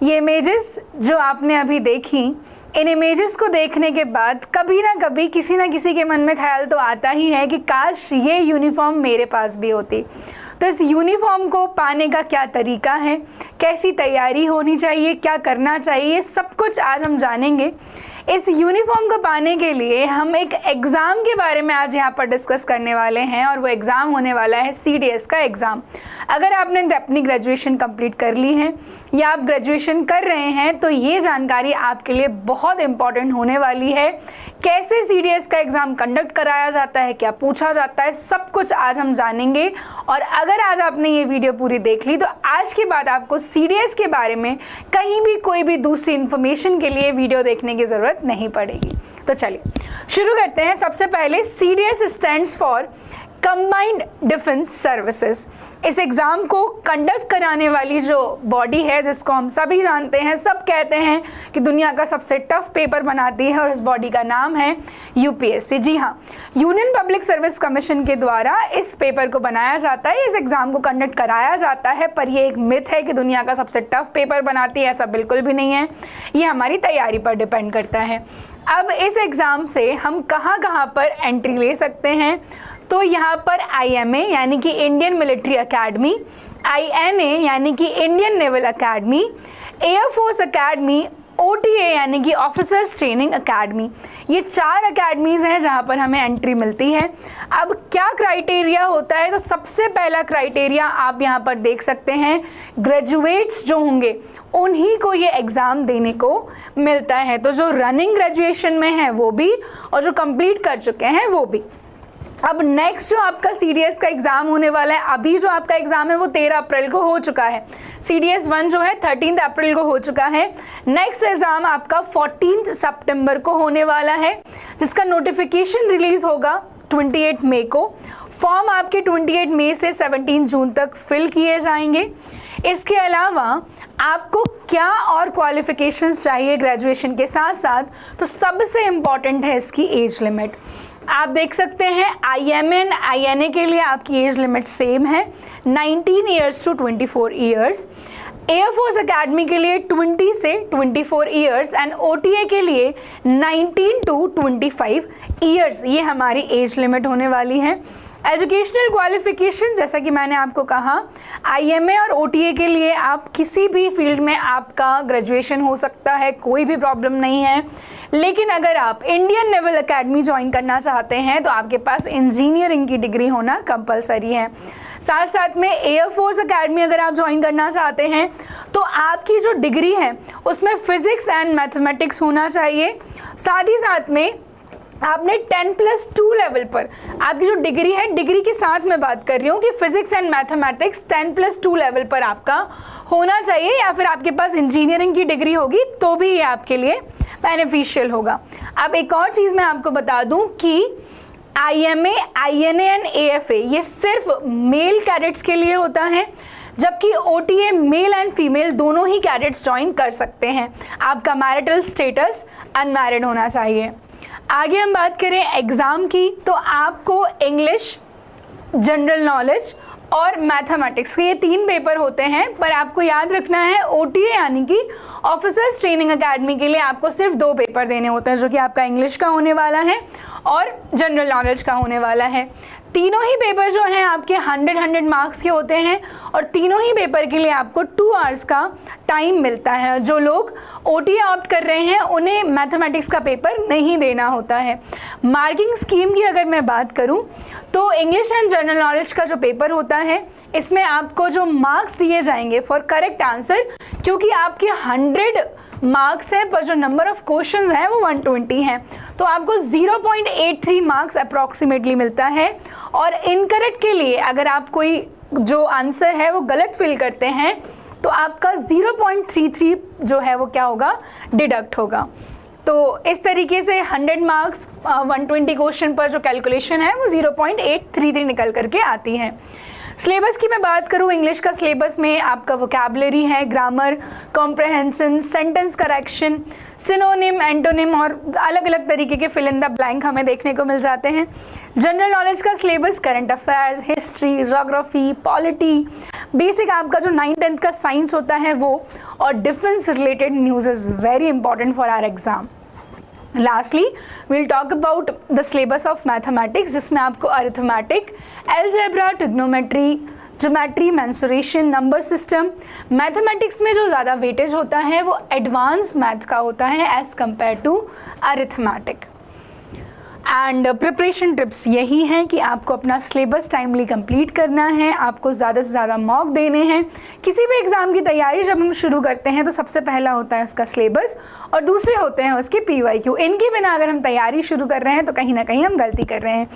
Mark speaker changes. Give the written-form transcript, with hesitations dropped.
Speaker 1: ये इमेजेस जो आपने अभी देखी, इन इमेजेस को देखने के बाद कभी ना कभी किसी ना किसी के मन में ख्याल तो आता ही है कि काश ये यूनिफॉर्म मेरे पास भी होती। तो इस यूनिफॉर्म को पाने का क्या तरीका है, कैसी तैयारी होनी चाहिए, क्या करना चाहिए, सब कुछ आज हम जानेंगे। इस यूनिफॉर्म को पाने के लिए हम एक एग्ज़ाम के बारे में आज यहाँ पर डिस्कस करने वाले हैं और वो एग्ज़ाम होने वाला है CDS का एग्ज़ाम। अगर आपने अपनी ग्रेजुएशन कंप्लीट कर ली है या आप ग्रेजुएशन कर रहे हैं तो ये जानकारी आपके लिए बहुत इम्पॉर्टेंट होने वाली है। कैसे CDS का एग्ज़ाम कंडक्ट कराया जाता है, क्या पूछा जाता है, सब कुछ आज हम जानेंगे। और अगर आज आपने ये वीडियो पूरी देख ली तो आज के बाद आपको CDS के बारे में कहीं भी कोई भी दूसरी इन्फॉर्मेशन के लिए वीडियो देखने की ज़रूरत नहीं पड़ेगी। तो चलिए शुरू करते हैं। सबसे पहले CDS stands for combined defence services. इस एग्ज़ाम को कंडक्ट कराने वाली जो बॉडी है, जिसको हम सभी जानते हैं, सब कहते हैं कि दुनिया का सबसे टफ पेपर बनाती है, और इस बॉडी का नाम है UPSC। जी हाँ, यूनियन पब्लिक सर्विस कमीशन के द्वारा इस पेपर को बनाया जाता है, इस एग्ज़ाम को कंडक्ट कराया जाता है। पर ये एक मिथ है कि दुनिया का सबसे टफ पेपर बनाती है, ऐसा बिल्कुल भी नहीं है। ये हमारी तैयारी पर डिपेंड करता है। अब इस एग्ज़ाम से हम कहाँ कहाँ पर एंट्री ले सकते हैं, तो यहाँ पर IMA यानी कि इंडियन मिलिट्री अकेडमी, INA यानी कि Indian naval academy, air force academy, OTA यानी कि ऑफिसर्स ट्रेनिंग अकेडमी, ये 4 अकेडमीज़ हैं जहाँ पर हमें एंट्री मिलती है। अब क्या क्राइटेरिया होता है, तो सबसे पहला क्राइटेरिया आप यहाँ पर देख सकते हैं, ग्रेजुएट्स जो होंगे उन्हीं को ये एग्ज़ाम देने को मिलता है। तो जो रनिंग ग्रेजुएशन में है वो भी, और जो कंप्लीट कर चुके हैं वो भी। अब नेक्स्ट जो आपका CDS का एग्ज़ाम होने वाला है, अभी जो आपका एग्ज़ाम है वो 13 अप्रैल को हो चुका है। CDS 1 जो है 13 अप्रैल को हो चुका है। नेक्स्ट एग्ज़ाम आपका 14 सितंबर को होने वाला है, जिसका नोटिफिकेशन रिलीज़ होगा 28 मई को। फॉर्म आपके 28 मई से 17 जून तक फिल किए जाएंगे। इसके अलावा आपको क्या और क्वालिफ़िकेशंस चाहिए ग्रेजुएशन के साथ साथ, तो सबसे इम्पॉर्टेंट है इसकी एज लिमिट। आप देख सकते हैं IMA एंड INA के लिए आपकी एज लिमिट सेम है, 19 years to 24 years. Air force academy के लिए 20 से 24 ईयर्स एंड OTA के लिए 19 टू 25 ईयर्स, ये हमारी एज लिमिट होने वाली है। एजुकेशनल क्वालिफ़िकेशन, जैसा कि मैंने आपको कहा, IMA और OTA के लिए आप किसी भी फील्ड में आपका ग्रेजुएशन हो सकता है, कोई भी प्रॉब्लम नहीं है। लेकिन अगर आप इंडियन नेवल अकेडमी ज्वाइन करना चाहते हैं तो आपके पास इंजीनियरिंग की डिग्री होना कंपलसरी है। साथ साथ में एयरफोर्स अकेडमी अगर आप ज्वाइन करना चाहते हैं तो आपकी जो डिग्री है उसमें फ़िज़िक्स एंड मैथमेटिक्स होना चाहिए। साथ ही साथ में आपने 10+2 लेवल पर आपकी जो डिग्री है, डिग्री के साथ मैं बात कर रही हूँ कि फिजिक्स एंड मैथमेटिक्स 10+2 लेवल पर आपका होना चाहिए, या फिर आपके पास इंजीनियरिंग की डिग्री होगी तो भी ये आपके लिए बेनिफिशियल होगा। अब एक और चीज़ मैं आपको बता दूँ कि IMA, INA एंड AFA ये सिर्फ मेल कैडेट्स के लिए होता है, जबकि OTA मेल एंड फीमेल दोनों ही कैडेट्स ज्वाइन कर सकते हैं। आपका मैरिटल स्टेटस अनमैरिड होना चाहिए। आगे हम बात करें एग्ज़ाम की, तो आपको इंग्लिश, जनरल नॉलेज और मैथमेटिक्स के ये 3 पेपर होते हैं। पर आपको याद रखना है OTA यानी कि ऑफिसर्स ट्रेनिंग अकेडमी के लिए आपको सिर्फ 2 पेपर देने होते हैं, जो कि आपका इंग्लिश का होने वाला है और जनरल नॉलेज का होने वाला है। तीनों ही पेपर जो हैं आपके 100 मार्क्स के होते हैं, और तीनों ही पेपर के लिए आपको 2 आवर्स का टाइम मिलता है। जो लोग OTA ऑप्ट कर रहे हैं उन्हें मैथमेटिक्स का पेपर नहीं देना होता है। मार्किंग स्कीम की अगर मैं बात करूं तो इंग्लिश एंड जनरल नॉलेज का जो पेपर होता है इसमें आपको जो मार्क्स दिए जाएंगे फॉर करेक्ट आंसर, क्योंकि आपके 100 मार्क्स हैं पर जो नंबर ऑफ क्वेश्चंस हैं वो 120 हैं, तो आपको 0.83 मार्क्स अप्रॉक्सीमेटली मिलता है। और इनकरेक्ट के लिए अगर आप कोई जो आंसर है वो गलत फिल करते हैं तो आपका 0.33 जो है वो क्या होगा, डिडक्ट होगा। तो इस तरीके से 100 मार्क्स 120 क्वेश्चन पर जो कैलकुलेशन है वो 0.833 निकल करके आती है। सिलेबस की मैं बात करूँ, इंग्लिश का सिलेबस में आपका वोकैबुलरी है, grammar, comprehension, sentence correction, synonym, antonym और अलग अलग तरीके के फिल इन द ब्लैंक हमें देखने को मिल जाते हैं। जनरल नॉलेज का syllabus current affairs, history, geography, polity, basic आपका जो 9th-10th का साइंस होता है वो, और defence related news is very important for our exam. Lastly we'll talk about the syllabus of mathematics, जिसमें आपको arithmetic, algebra, trigonometry, geometry, mensuration, number system, mathematics में जो ज़्यादा वेटेज होता है वो एडवांस मैथ का होता है as compare to arithmetic. And preparation tips यही हैं कि आपको अपना सिलेबस टाइमली कंप्लीट करना है, आपको ज़्यादा से ज़्यादा मॉक देने हैं। किसी भी एग्ज़ाम की तैयारी जब हम शुरू करते हैं तो सबसे पहला होता है उसका सिलेबस और दूसरे होते हैं उसके PYQ। इनके बिना अगर हम तैयारी शुरू कर रहे हैं तो कहीं ना कहीं हम गलती कर रहे हैं।